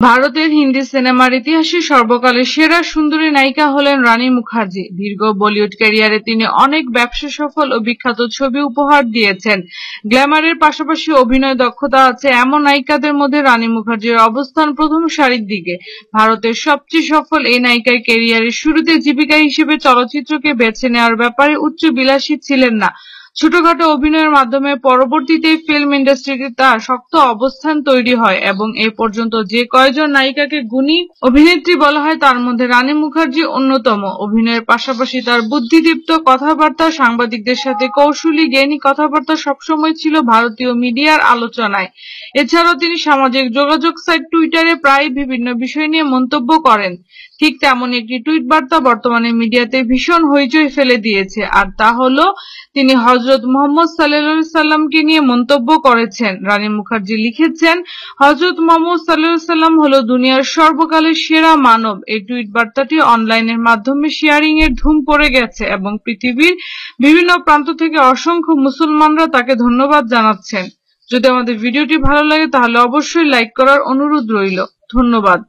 ভারতের হিন্দি সিনেমার ইতিহাসে সর্বকালের সেরা সুন্দরী নায়িকা হলেন রানী মুখার্জি। দীর্ঘ বলিউড ক্যারিয়ারে তিনি অনেক ব্যবসা সফল ও বিখ্যাত ছবি উপহার দিয়েছেন। গ্ল্যামারের পাশাপাশি অভিনয় দক্ষতা আছে এমন নায়িকাদের মধ্যে রানী মুখার্জির অবস্থান প্রথম সারির দিকে। ভারতের সবচেয়ে সফল এই নায়িকার ক্যারিয়ারের শুরুতে জীবিকা হিসেবে চলচ্চিত্রকে বেছে নেওয়ার ব্যাপারে উচ্চবিলাসী ছিলেন না। ছোটখাটো অভিনয়ের মাধ্যমে পরবর্তীতে ফিল্ম ইন্ডাস্ট্রিতে তার শক্ত অবস্থান তৈরি হয় এবং এ পর্যন্ত যে কয়জন নায়িকাকে গুণী অভিনেত্রী বলা হয় তার মধ্যে রানী মুখার্জি অন্যতম। অভিনয়ের পাশাপাশি তার বুদ্ধিদীপ্ত কথাবার্তা, সাংবাদিকদের সাথে কৌশলী জ্ঞানী কথাবার্তা সবসময় ছিল ভারতীয় মিডিয়ার আলোচনায়। এছাড়াও তিনি সামাজিক যোগাযোগ সাইট টুইটারে প্রায় বিভিন্ন বিষয় নিয়ে মন্তব্য করেন। ঠিক তেমনই একটি টুইট বার্তা বর্তমানে মিডিয়াতে ভীষণ হইচই ফেলে দিয়েছে, আর তা হলো তিনি হযরত মুহাম্মদ সাল্লাল্লাহু আলাইহি সাল্লামকে নিয়ে মন্তব্য করেছেন। রানী মুখার্জি লিখেছেন, হযরত মুহাম্মদ সাল্লাল্লাহু আলাইহি সাল্লাম হলো দুনিয়ার সর্বকালের সেরা মানব। এই টুইট বার্তাটি অনলাইনের মাধ্যমে শেয়ারিং এর ধুম পড়ে গেছে এবং পৃথিবীর বিভিন্ন প্রান্ত থেকে অসংখ্য মুসলমানরা তাকে ধন্যবাদ জানাচ্ছেন। যদি আমাদের ভিডিওটি ভালো লাগে তাহলে অবশ্যই লাইক করার অনুরোধ রইল। ধন্যবাদ।